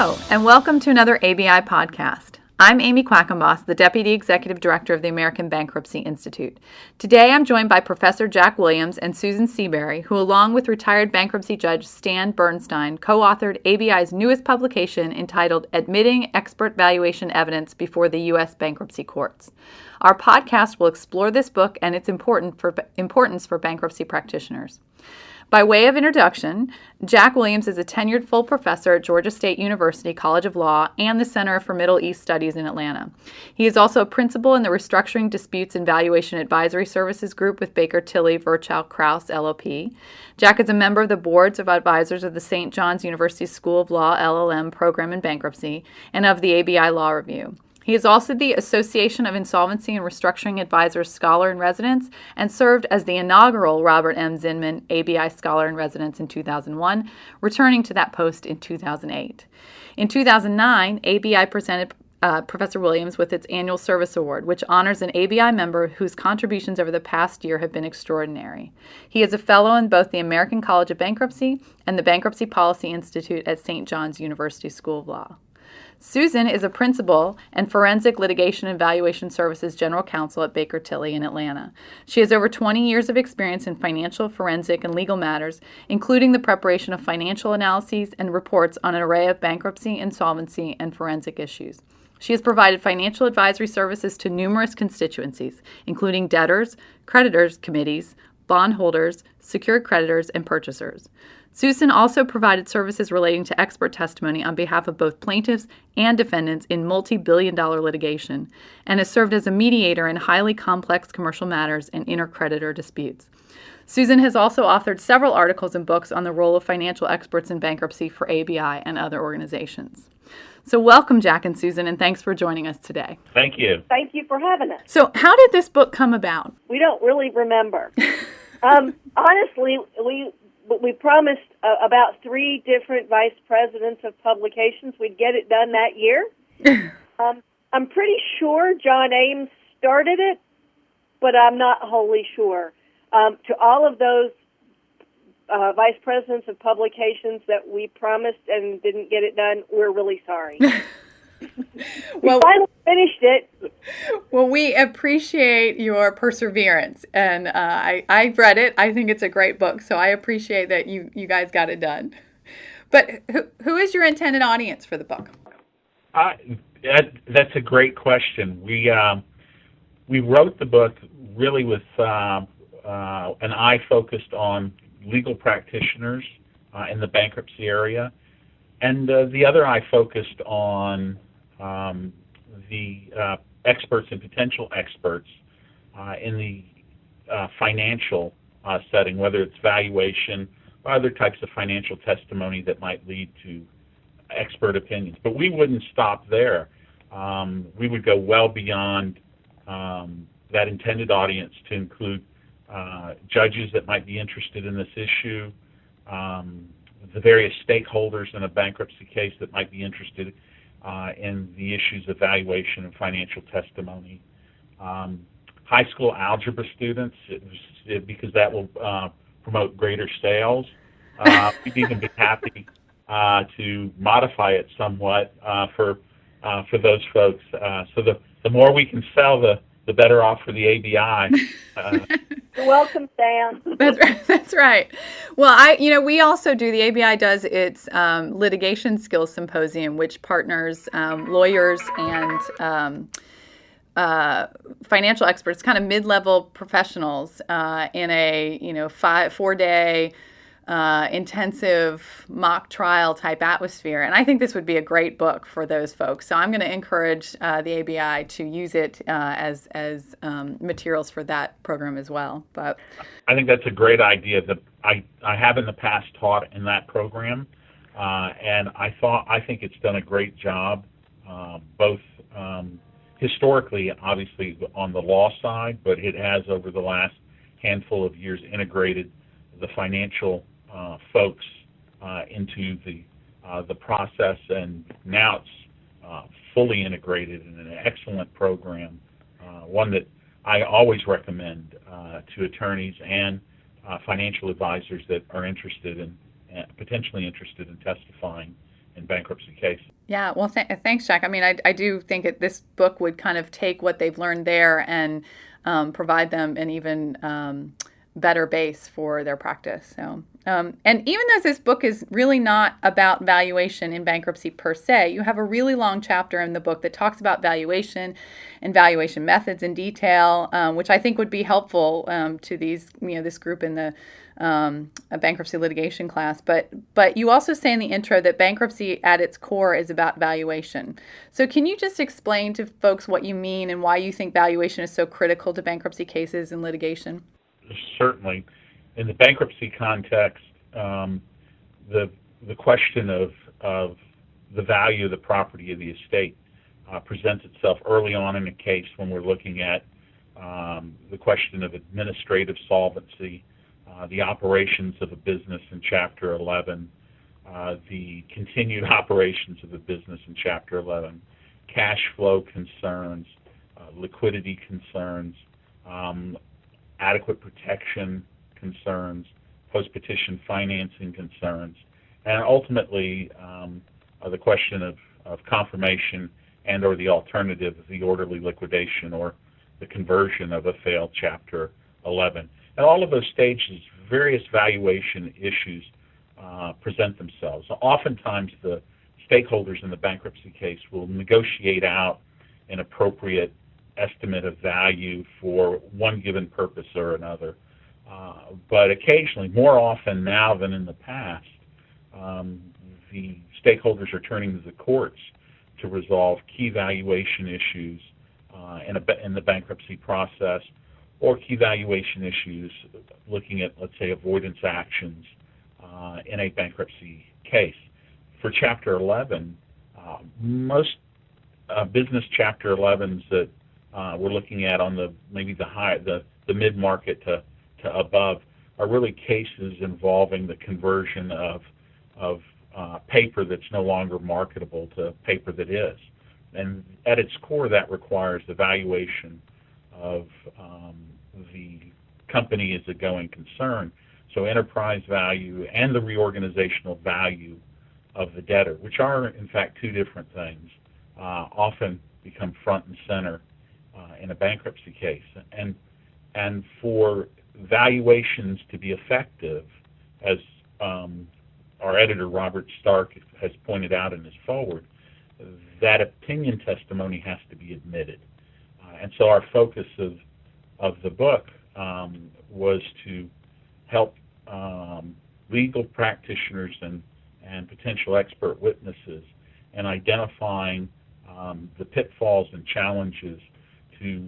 Hello, and welcome to another ABI podcast. I'm Amy Quackenboss, the Deputy Executive Director of the American Bankruptcy Institute. Today I'm joined by Professor Jack Williams and Susan Seabury, who along with retired bankruptcy judge Stan Bernstein co-authored ABI's newest publication entitled Admitting Expert Valuation Evidence Before the U.S. Bankruptcy Courts. Our podcast will explore this book and its importance for bankruptcy practitioners. By way of introduction, Jack Williams is a tenured full professor at Georgia State University College of Law and the Center for Middle East Studies in Atlanta. He is also a principal in the Restructuring Disputes and Valuation Advisory Services Group with Baker Tilly Virchow Krause, LLP. Jack is a member of the boards of advisors of the St. John's University School of Law LLM program in bankruptcy and of the ABI Law Review. He is also the Association of Insolvency and Restructuring Advisors Scholar in Residence and served as the inaugural Robert M. Zinman ABI Scholar in Residence in 2001, returning to that post in 2008. In 2009, ABI presented Professor Williams with its annual service award, which honors an ABI member whose contributions over the past year have been extraordinary. He is a fellow in both the American College of Bankruptcy and the Bankruptcy Policy Institute at St. John's University School of Law. Susan is a principal and Forensic Litigation and Valuation Services General Counsel at Baker Tilly in Atlanta. She has over 20 years of experience in financial, forensic, and legal matters, including the preparation of financial analyses and reports on an array of bankruptcy, insolvency, and forensic issues. She has provided financial advisory services to numerous constituencies, including debtors, creditors committees, bondholders, secured creditors, and purchasers. Susan also provided services relating to expert testimony on behalf of both plaintiffs and defendants in multi-billion-dollar litigation and has served as a mediator in highly complex commercial matters and intercreditor disputes. Susan has also authored several articles and books on the role of financial experts in bankruptcy for ABI and other organizations. So welcome, Jack and Susan, and thanks for joining us today. Thank you. Thank you for having us. So how did this book come about? We don't really remember. Honestly, we promised about 3 different vice presidents of publications we'd get it done that year. I'm pretty sure John Ames started it, but I'm not wholly sure. To all of those vice presidents of publications that we promised and didn't get it done, we're really sorry. Well, we finally finished it. Well, we appreciate your perseverance, and I read it. I think it's a great book, so I appreciate that you guys got it done. But who is your intended audience for the book? That's a great question. We wrote the book really with an eye focused on legal practitioners in the bankruptcy area, and the other eye focused on the experts and potential experts in the financial setting, whether it's valuation or other types of financial testimony that might lead to expert opinions. But we wouldn't stop there. We would go well beyond that intended audience to include judges that might be interested in this issue, the various stakeholders in a bankruptcy case that might be interested in the issues of valuation and financial testimony. High school algebra students, because that will promote greater sales. We'd even be happy to modify it somewhat for those folks. So the more we can sell, the better off for the ABI. You're welcome, Sam. That's right. Well, we also do, the ABI does its litigation skills symposium, which partners lawyers and financial experts, kind of mid-level professionals, in a 4-day intensive mock trial type atmosphere. And I think this would be a great book for those folks. So I'm going to encourage the ABI to use it as materials for that program as well. But I think that's a great idea. That I have in the past taught in that program, and I think it's done a great job, both historically, obviously on the law side, but it has over the last handful of years integrated the financial folks into the process, and now it's fully integrated in an excellent program, one that I always recommend to attorneys and financial advisors that are interested in, potentially interested in testifying in bankruptcy cases. Yeah, well, thanks, Jack. I mean, I do think this book would kind of take what they've learned there and provide them an even better base for their practice. So, and even though this book is really not about valuation in bankruptcy per se, you have a really long chapter in the book that talks about valuation and valuation methods in detail, which I think would be helpful to this group in the a bankruptcy litigation class. But you also say in the intro that bankruptcy at its core is about valuation. So can you just explain to folks what you mean and why you think valuation is so critical to bankruptcy cases and litigation? Certainly. In the bankruptcy context, the question of the value of the property of the estate presents itself early on in a case when we're looking at the question of administrative solvency, the operations of a business in Chapter 11, the continued operations of a business in Chapter 11, cash flow concerns, liquidity concerns, adequate protection concerns, post-petition financing concerns, and ultimately the question of confirmation and or the alternative of the orderly liquidation or the conversion of a failed Chapter 11. At all of those stages, various valuation issues present themselves. Oftentimes, the stakeholders in the bankruptcy case will negotiate out an appropriate estimate of value for one given purpose or another. But occasionally, more often now than in the past, the stakeholders are turning to the courts to resolve key valuation issues in the bankruptcy process, or key valuation issues looking at, let's say, avoidance actions in a bankruptcy case. For Chapter 11, most business Chapter 11s that we're looking at on the mid-market to above are really cases involving the conversion of paper that's no longer marketable to paper that is. And at its core, that requires the valuation of the company as a going concern, so enterprise value and the reorganizational value of the debtor, which are in fact two different things, often become front and center in a bankruptcy case. And for valuations to be effective, as our editor Robert Stark has pointed out in his foreword, that opinion testimony has to be admitted. And so our focus of the book was to help legal practitioners and potential expert witnesses in identifying the pitfalls and challenges to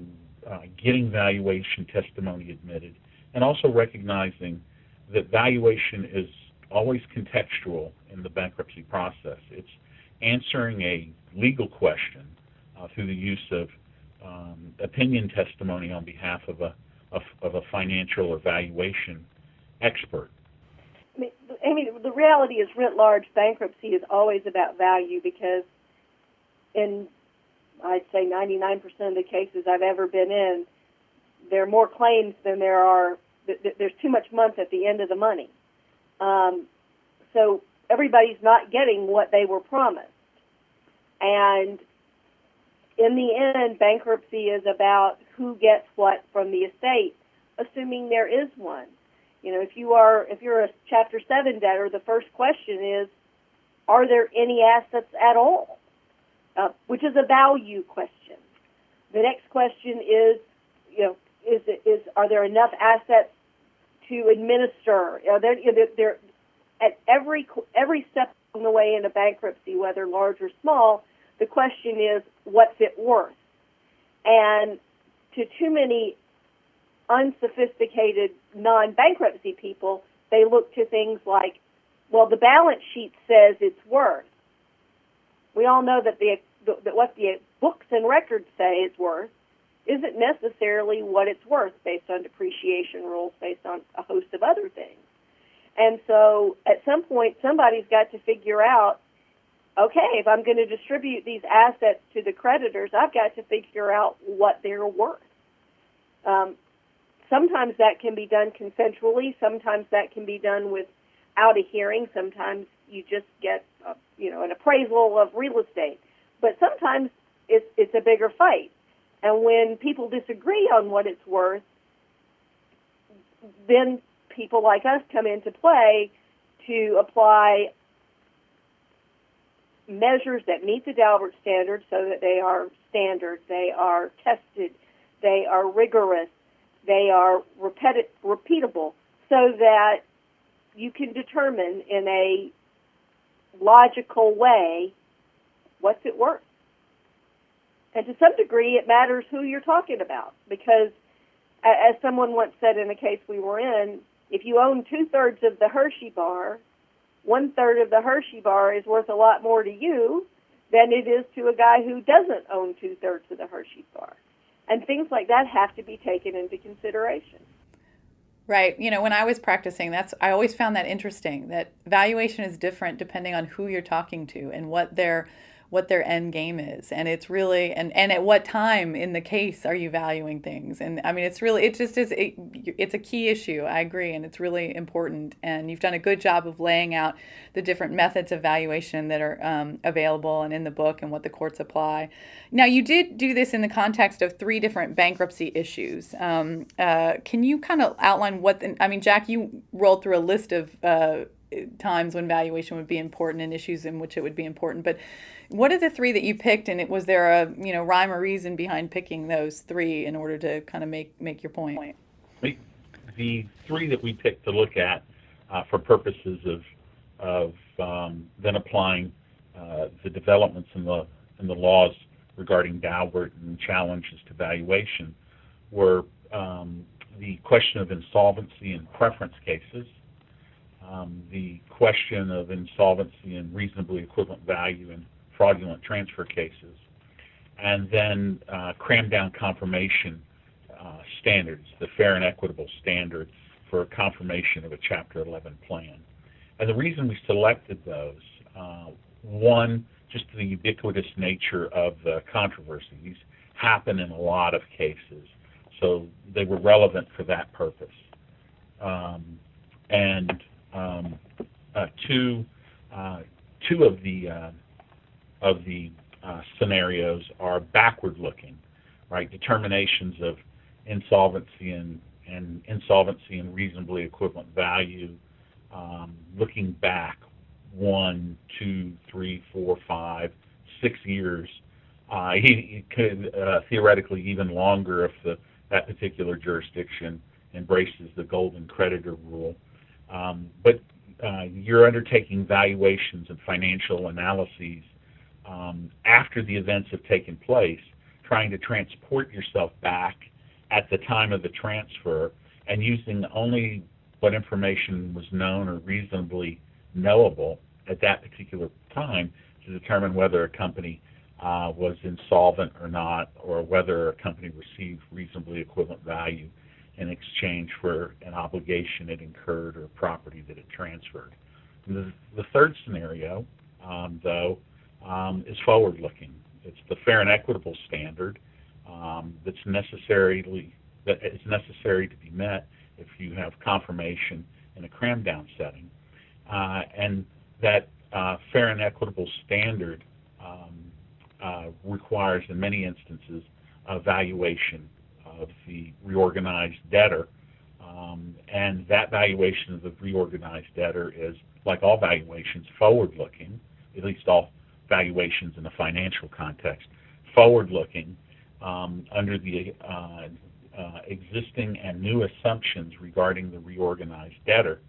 getting valuation testimony admitted, and also recognizing that valuation is always contextual in the bankruptcy process. It's answering a legal question through the use of opinion testimony on behalf of a financial or valuation expert. I mean, the reality is, writ large, bankruptcy is always about value, because in, I'd say, 99% of the cases I've ever been in, there are more claims than there's too much month at the end of the money. So everybody's not getting what they were promised. And in the end, bankruptcy is about who gets what from the estate, assuming there is one. You know, if you're a Chapter 7 debtor, the first question is, are there any assets at all? Which is a value question. The next question is, are there enough assets to administer? They're at every step along the way in a bankruptcy, whether large or small, the question is, what's it worth? And to too many unsophisticated non-bankruptcy people, they look to things like, well, the balance sheet says it's worth. We all know that what the books and records say it's worth isn't necessarily what it's worth, based on depreciation rules, based on a host of other things. And so at some point, somebody's got to figure out, okay, if I'm going to distribute these assets to the creditors, I've got to figure out what they're worth. Sometimes that can be done consensually. Sometimes that can be done without a hearing. Sometimes, you just get an appraisal of real estate. But sometimes it's a bigger fight. And when people disagree on what it's worth, then people like us come into play to apply measures that meet the Daubert standard so that they are standard, they are tested, they are rigorous, they are repeatable, so that you can determine in a logical way what's it worth. And to some degree, it matters who you're talking about, because as someone once said in a case we were in, if you own 2/3 of the Hershey bar, 1/3 of the Hershey bar is worth a lot more to you than it is to a guy who doesn't own 2/3 of the Hershey bar. And things like that have to be taken into consideration. Right. When I was practicing, I always found that interesting, that valuation is different depending on who you're talking to and what their end game is. And it's really, and at what time in the case are you valuing things? And I mean, it's a key issue. I agree. And it's really important. And you've done a good job of laying out the different methods of valuation that are available and in the book and what the courts apply. Now, you did do this in the context of 3 different bankruptcy issues. Can you kind of outline Jack, you rolled through a list of times when valuation would be important and issues in which it would be important. But what are the 3 that you picked, and was there a rhyme or reason behind picking those 3 in order to kind of make your point? The 3 that we picked to look at for purposes of then applying the developments in the laws regarding Daubert and challenges to valuation were the question of insolvency in preference cases, the question of insolvency and reasonably equivalent value in fraudulent transfer cases, and then cram down confirmation standards, the fair and equitable standard for confirmation of a Chapter 11 plan. And the reason we selected those, one, just the ubiquitous nature of the controversy. These happen in a lot of cases, so they were relevant for that purpose. Two of the scenarios are backward-looking, right? Determinations of insolvency and insolvency and reasonably equivalent value, looking back 1, 2, 3, 4, 5, 6 years. He could theoretically even longer if that particular jurisdiction embraces the golden creditor rule. But you're undertaking valuations and financial analyses after the events have taken place, trying to transport yourself back at the time of the transfer and using only what information was known or reasonably knowable at that particular time to determine whether a company was insolvent or not, or whether a company received reasonably equivalent value in exchange for an obligation it incurred or property that it transferred. The third scenario, though, is forward-looking. It's the fair and equitable standard that is necessary to be met if you have confirmation in a cram-down setting. And that fair and equitable standard requires, in many instances, a valuation of the reorganized debtor. And that valuation of the reorganized debtor is, like all valuations, forward-looking, at least all valuations in a financial context, forward-looking under the existing and new assumptions regarding the reorganized debtor.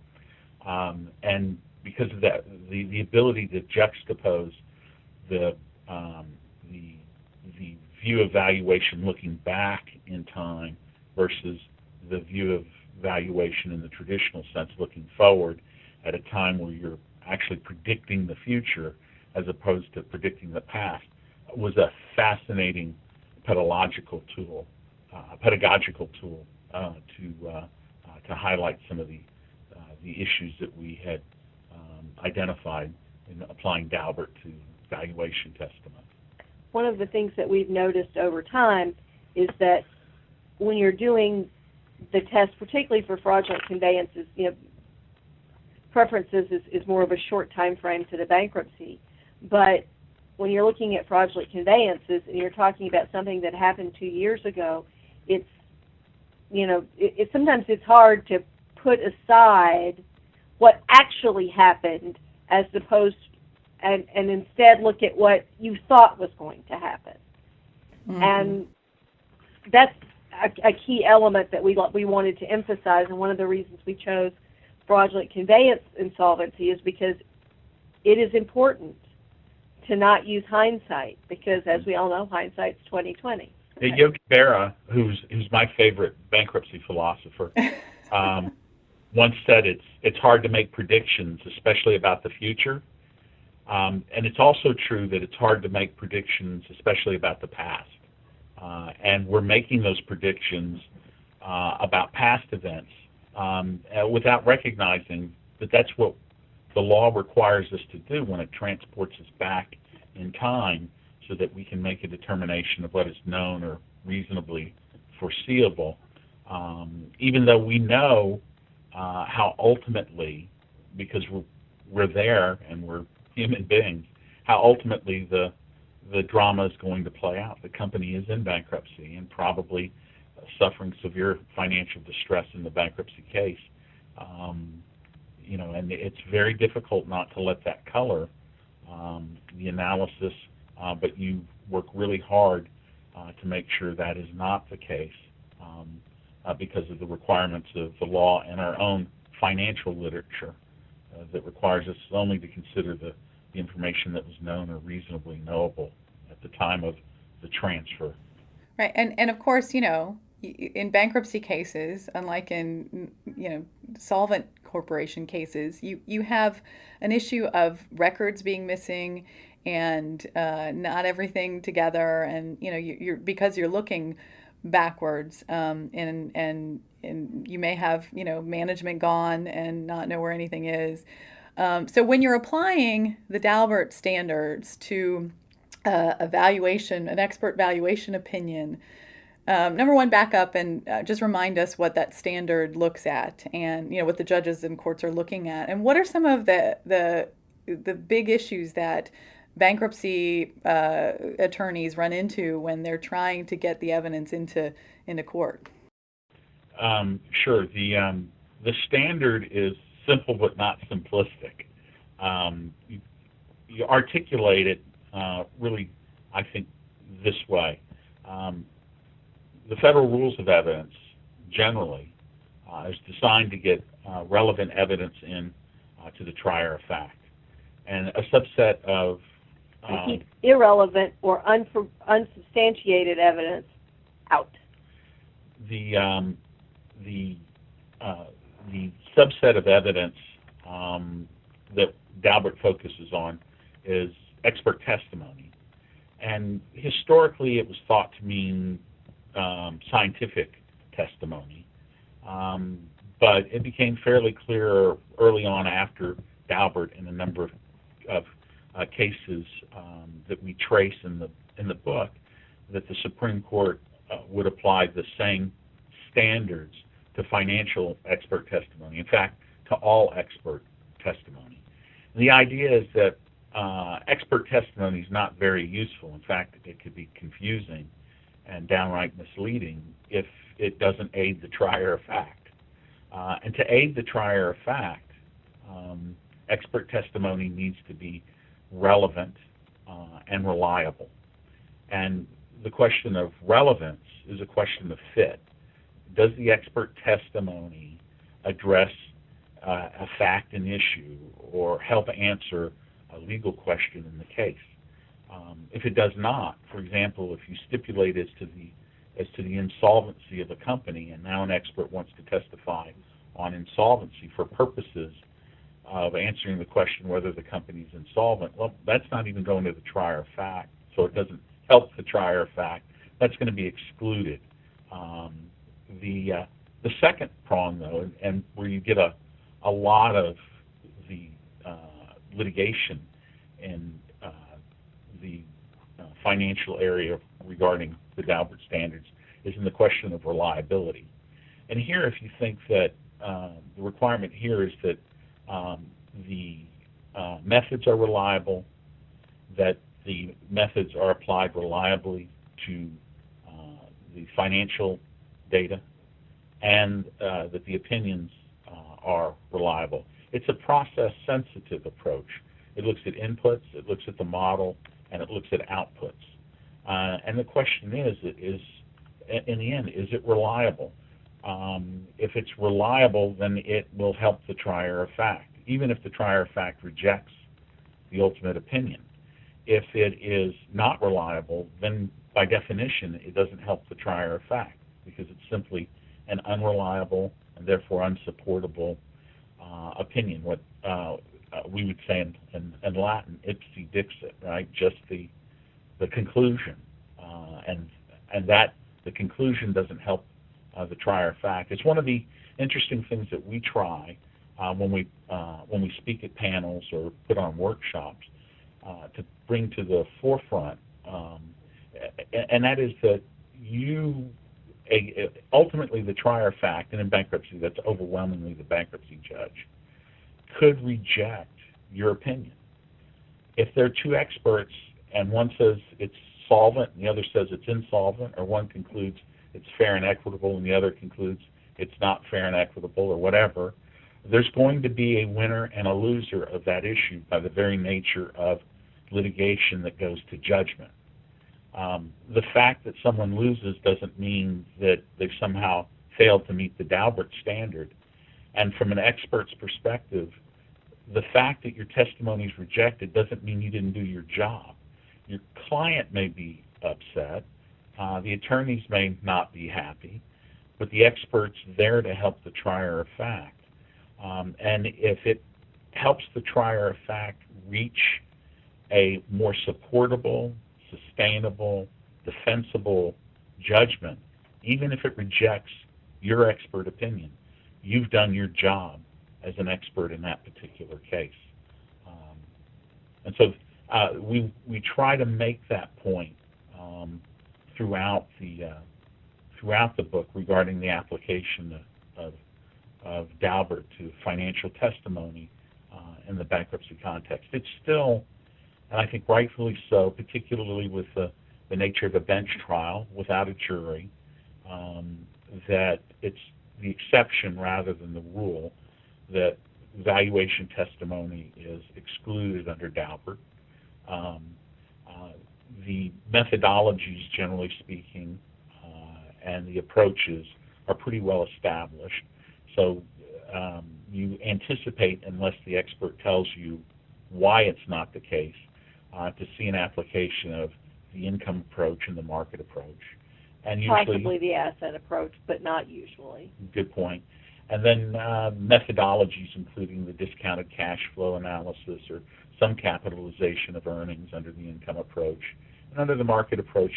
And because of that, the ability to juxtapose the view of valuation looking back in time versus the view of valuation in the traditional sense looking forward at a time where you're actually predicting the future as opposed to predicting the past was a fascinating pedagogical tool to highlight some of the issues that we had identified in applying Daubert to valuation testimony. One of the things that we've noticed over time is that when you're doing the test, particularly for fraudulent conveyances, preferences is more of a short time frame to the bankruptcy. But when you're looking at fraudulent conveyances and you're talking about something that happened 2 years ago, it's, sometimes it's hard to put aside what actually happened as opposed and instead look at what you thought was going to happen. Mm-hmm. And that's a key element that we wanted to emphasize, and one of the reasons we chose fraudulent conveyance insolvency is because it is important to not use hindsight, because as we all know, hindsight's 20/20. Yogi Berra, who's my favorite bankruptcy philosopher, once said it's hard to make predictions, especially about the future. And it's also true that it's hard to make predictions, especially about the past. And we're making those predictions about past events without recognizing that that's what the law requires us to do when it transports us back in time, so that we can make a determination of what is known or reasonably foreseeable, even though we know how ultimately, because we're there and we're human beings, how ultimately the drama is going to play out. The company is in bankruptcy and probably suffering severe financial distress in the bankruptcy case. And it's very difficult not to let that color the analysis, but you work really hard to make sure that is not the case because of the requirements of the law and our own financial literature that requires us only to consider the information that was known or reasonably knowable at the time of the transfer. Right, and of course, in bankruptcy cases, unlike in solvent corporation cases, you have an issue of records being missing and not everything together, and you're because you're looking backwards, and you may have management gone and not know where anything is. So when you're applying the Daubert standards to an expert valuation opinion, number one, back up and just remind us what that standard looks at, and what the judges and courts are looking at, and what are some of the big issues that bankruptcy attorneys run into when they're trying to get the evidence into court. Sure. The standard is simple but not simplistic. You articulate it really, I think, this way. The federal rules of evidence generally is designed to get relevant evidence in to the trier of fact, and a subset of keep irrelevant or unsubstantiated evidence out. The subset of evidence that Daubert focuses on is expert testimony, and historically it was thought to mean scientific testimony, but it became fairly clear early on after Daubert in a number of cases that we trace in the book that the Supreme Court would apply the same standards to financial expert testimony. In fact, to all expert testimony. And the idea is that expert testimony is not very useful. In fact, it could be confusing and downright misleading if it doesn't aid the trier of fact. And to aid the trier of fact, expert testimony needs to be relevant and reliable. And the question of relevance is a question of fit. Does the expert testimony address a fact and issue or help answer a legal question in the case? If it does not, for example, if you stipulate as to the insolvency of a company, and now an expert wants to testify on insolvency for purposes of answering the question whether the company is insolvent, well, that's not even going to the trier of fact, so it doesn't help the trier of fact. That's going to be excluded. The second prong, though, and where you get a lot of the litigation in the financial area regarding the Daubert standards, is in the question of reliability. And here, if you think that the requirement here is that the methods are reliable, that the methods are applied reliably to the financial data, and that the opinions are reliable. It's a process-sensitive approach. It looks at inputs, it looks at the model, and it looks at outputs. And the question is, in the end, is it reliable? If it's reliable, then it will help the trier of fact, even if the trier of fact rejects the ultimate opinion. If it is not reliable, then by definition, it doesn't help the trier of fact, because it's simply an unreliable and therefore unsupportable opinion. What we would say in Latin, ipse dixit, right? Just the conclusion, and that the conclusion doesn't help the trier of fact. It's one of the interesting things that we try when we speak at panels or put on workshops to bring to the forefront, and that is that ultimately the trier of fact, and in bankruptcy that's overwhelmingly the bankruptcy judge, could reject your opinion. If there are two experts and one says it's solvent and the other says it's insolvent, or one concludes it's fair and equitable and the other concludes it's not fair and equitable, or whatever, there's going to be a winner and a loser of that issue by the very nature of litigation that goes to judgment. The fact that someone loses doesn't mean that they've somehow failed to meet the Daubert standard. And from an expert's perspective, the fact that your testimony is rejected doesn't mean you didn't do your job. Your client may be upset, the attorneys may not be happy, but the expert's there to help the trier of fact. And if it helps the trier of fact reach a more supportable, sustainable, defensible judgment, even if it rejects your expert opinion, you've done your job as an expert in that particular case. And so we try to make that point throughout the book regarding the application of Daubert to financial testimony in the bankruptcy context. It's still, and I think rightfully so, particularly with the nature of a bench trial without a jury, that it's the exception rather than the rule that valuation testimony is excluded under Daubert. The methodologies, generally speaking, and the approaches are pretty well established. So you anticipate, unless the expert tells you why it's not the case, to see an application of the income approach and the market approach. And usually, possibly the asset approach, but not usually. Good point. And then methodologies including the discounted cash flow analysis or some capitalization of earnings under the income approach. And under the market approach,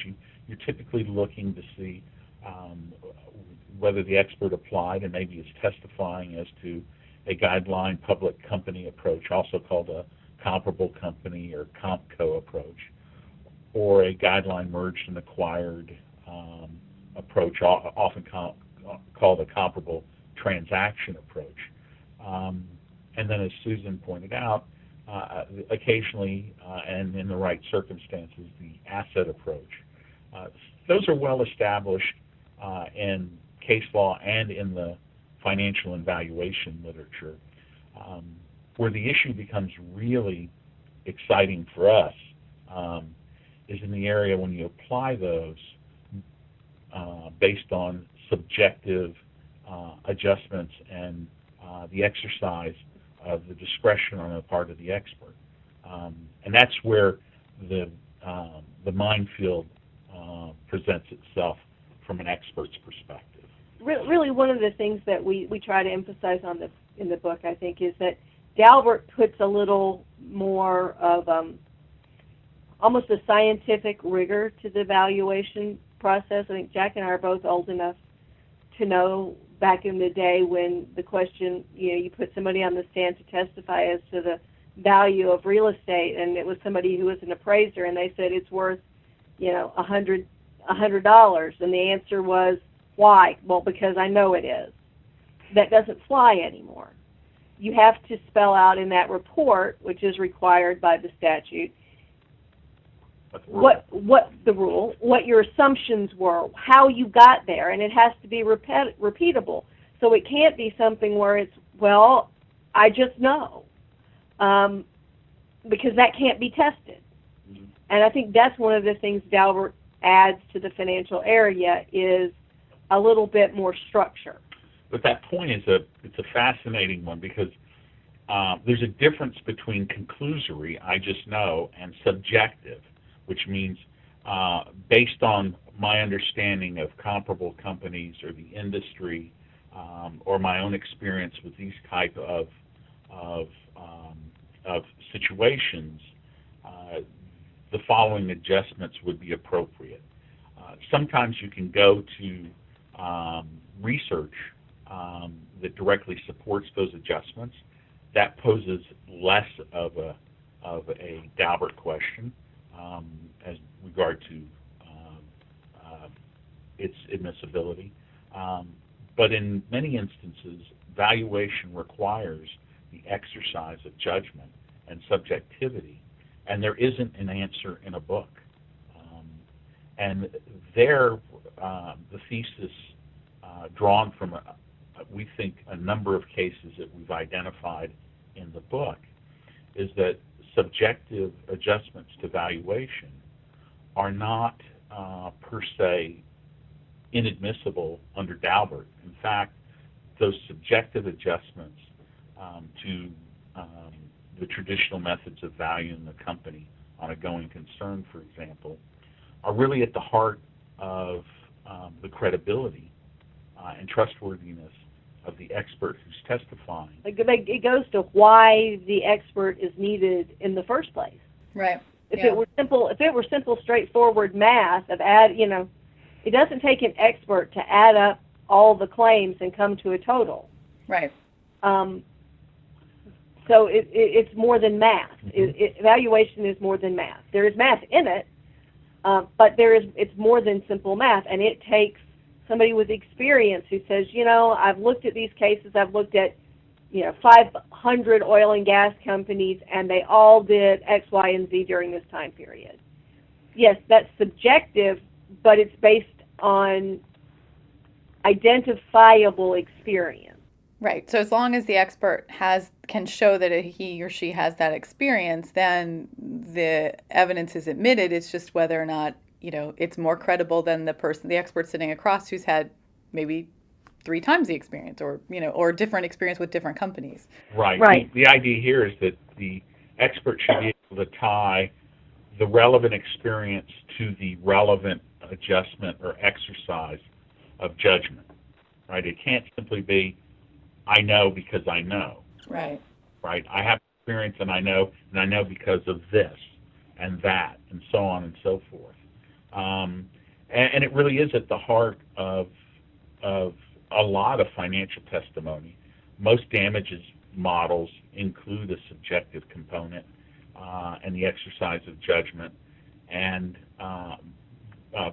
you're typically looking to see whether the expert applied and maybe is testifying as to a guideline public company approach, also called a comparable company or CompCo approach, or a guideline merged and acquired approach, often called a comparable transaction approach. And then, as Susan pointed out, occasionally and in the right circumstances, the asset approach. Those are well established in case law and in the financial and valuation literature. Where the issue becomes really exciting for us is in the area when you apply those based on subjective adjustments and the exercise of the discretion on the part of the expert. And that's where the minefield presents itself from an expert's perspective. Really, one of the things that we try to emphasize in the book, I think, is that Daubert puts a little more of almost a scientific rigor to the evaluation process. I think Jack and I are both old enough to know back in the day when the question, you put somebody on the stand to testify as to the value of real estate, and it was somebody who was an appraiser, and they said it's worth, $100, and the answer was, why? Well, because I know it is. That doesn't fly anymore. you have to spell out in that report, which is required by the statute, what the rule, what your assumptions were, how you got there, and it has to be repeatable. So it can't be something where it's, well, I just know, because that can't be tested. Mm-hmm. And I think that's one of the things Daubert adds to the financial area is a little bit more structure. But that point is it's a fascinating one, because there's a difference between conclusory, I just know, and subjective, which means based on my understanding of comparable companies or the industry, or my own experience with these type of situations, the following adjustments would be appropriate. Sometimes you can go to research that directly supports those adjustments. That poses less of a Daubert question as regard to its admissibility. But in many instances, valuation requires the exercise of judgment and subjectivity, and there isn't an answer in a book. And there, the thesis drawn from, we think, a number of cases that we've identified in the book is that subjective adjustments to valuation are not per se inadmissible under Daubert. In fact, those subjective adjustments to the traditional methods of valuing the company on a going concern, for example, are really at the heart of the credibility and trustworthiness of the expert who's testifying. It goes to why the expert is needed in the first place. Right. If it were simple, straightforward math of it doesn't take an expert to add up all the claims and come to a total. Right. So it's more than math. Evaluation is more than math. There is math in it, but it's more than simple math, and it takes somebody with experience who says, I've looked at these cases, I've looked at 500 oil and gas companies, and they all did X, Y, and Z during this time period. Yes, that's subjective, but it's based on identifiable experience. Right. So as long as the expert can show that he or she has that experience, then the evidence is admitted. It's just whether or not, it's more credible than the expert sitting across who's had maybe 3 times the experience or different experience with different companies. Right. The idea here is that the expert should be able to tie the relevant experience to the relevant adjustment or exercise of judgment. Right. It can't simply be, I know because I know. Right. Right. I have experience and I know because of this and that and so on and so forth. And it really is at the heart of a lot of financial testimony. Most damages models include a subjective component and the exercise of judgment, and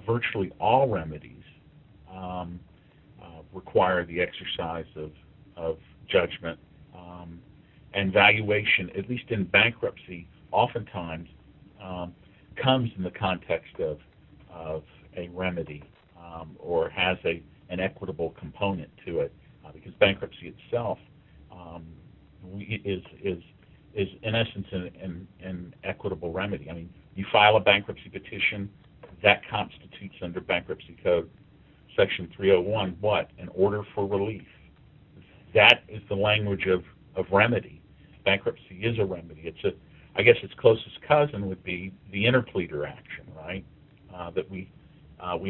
virtually all remedies require the exercise of judgment, and valuation, at least in bankruptcy, oftentimes comes in the context of a remedy or has an equitable component to it, because bankruptcy itself is in essence an equitable remedy. I mean, you file a bankruptcy petition, that constitutes under Bankruptcy Code Section 301 what? An order for relief. That is the language of remedy. Bankruptcy is a remedy. I guess its closest cousin would be the interpleader action, right? That we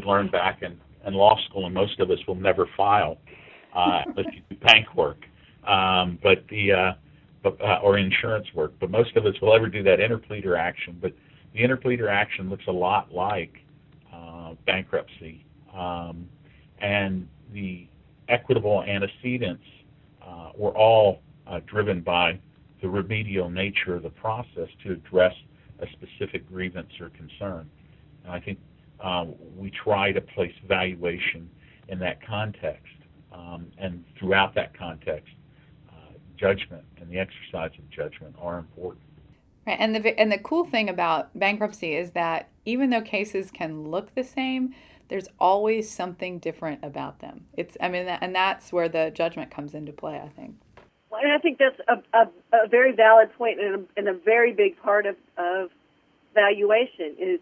learned back in law school, and most of us will never file unless you do bank work, or insurance work. But most of us will ever do that interpleader action. But the interpleader action looks a lot like bankruptcy, and the equitable antecedents were all driven by the remedial nature of the process to address a specific grievance or concern. And I think we try to place valuation in that context, and throughout that context, judgment and the exercise of judgment are important. Right. And the cool thing about bankruptcy is that even though cases can look the same, there's always something different about them. And that's where the judgment comes into play, I think. Well, and I think that's a very valid point and a very big part of valuation is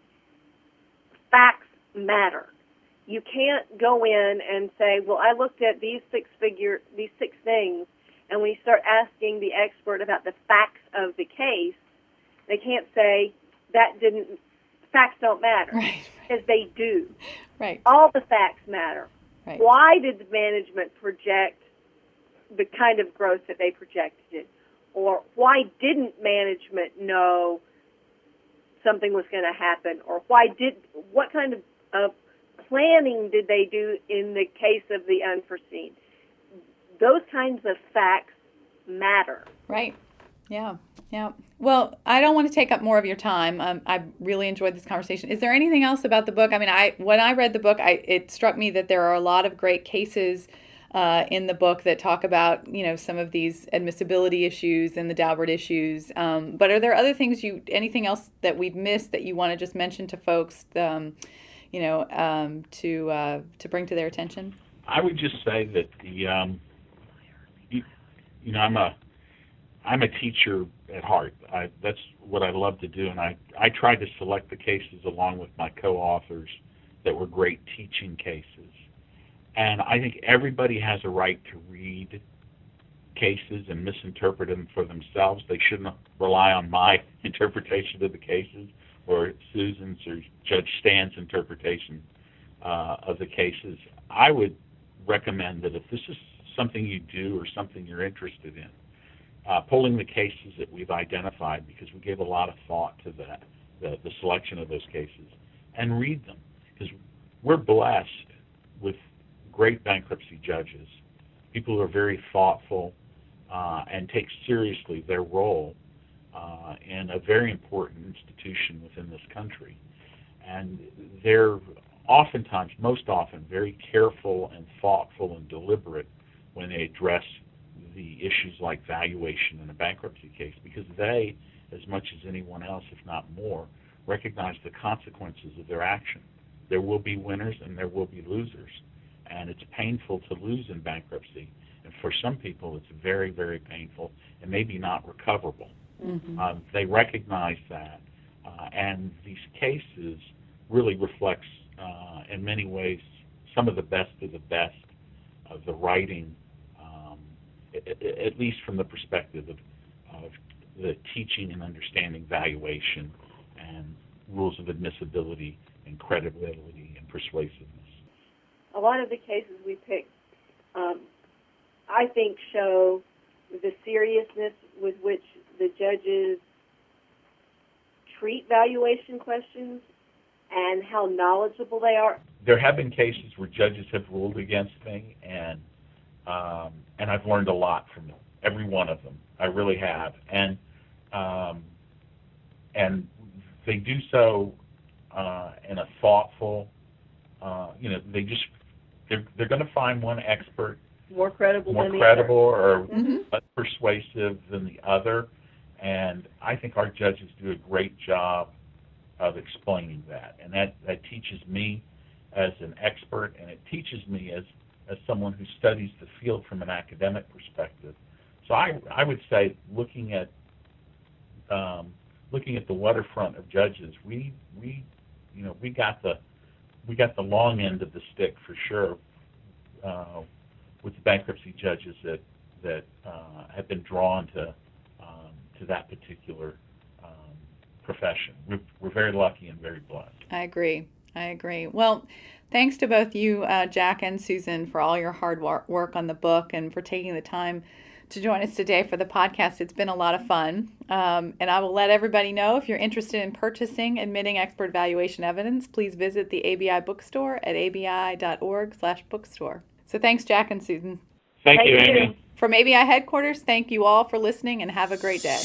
facts matter. You can't go in and say, well, I looked at these six things, and when you start asking the expert about the facts of the case, they can't say facts don't matter, right. Because they do. Right. All the facts matter. Right. Why did the management project the kind of growth that they projected? Or why didn't management know something was going to happen? Or what kind of planning did they do in the case of the unforeseen? Those kinds of facts matter. Right. Yeah. Yeah. Well, I don't want to take up more of your time. I really enjoyed this conversation. Is there anything else about the book? I mean, when I read the book, it struck me that there are a lot of great cases in the book that talk about, some of these admissibility issues and the Daubert issues. But are there other things anything else that we've missed that you want to just mention to folks, to bring to their attention? I would just say that I'm a teacher at heart. That's what I love to do, and I tried to select the cases along with my co-authors that were great teaching cases. And I think everybody has a right to read cases and misinterpret them for themselves. They shouldn't rely on my interpretation of the cases or Susan's or Judge Stan's interpretation of the cases. I would recommend that if this is something you do or something you're interested in, pulling the cases that we've identified, because we gave a lot of thought to that, the selection of those cases, and read them. Because we're blessed with great bankruptcy judges, people who are very thoughtful and take seriously their role in a very important institution within this country. And they're oftentimes, most often, very careful and thoughtful and deliberate when they address the issues like valuation in a bankruptcy case, because they, as much as anyone else, if not more, recognize the consequences of their action. There will be winners and there will be losers, and it's painful to lose in bankruptcy, and for some people it's very, very painful and maybe not recoverable. Mm-hmm. They recognize that, and these cases really reflects, in many ways, some of the best of the best of the writing, at least from the perspective of the teaching and understanding valuation and rules of admissibility and credibility and persuasiveness. A lot of the cases we picked, I think, show the seriousness with which the judges treat valuation questions and how knowledgeable they are. There have been cases where judges have ruled against me, and I've learned a lot from every one of them. I really have, and they do so in a thoughtful. They're going to find one expert more credible or less persuasive than the other, and I think our judges do a great job of explaining that, and that teaches me as an expert, and it teaches me as someone who studies the field from an academic perspective. So I would say, looking at the waterfront of judges, we got the long end of the stick for sure with the bankruptcy judges that have been drawn to that particular profession. We're very lucky and very blessed. I agree. Well, thanks to both you, Jack and Susan, for all your hard work on the book and for taking the time to join us today for the podcast. It's been a lot of fun. And I will let everybody know, if you're interested in purchasing Admitting Expert Valuation Evidence, please visit the ABI bookstore at abi.org/bookstore. So thanks, Jack and Susan. Thank you, Amy. From ABI headquarters, thank you all for listening and have a great day.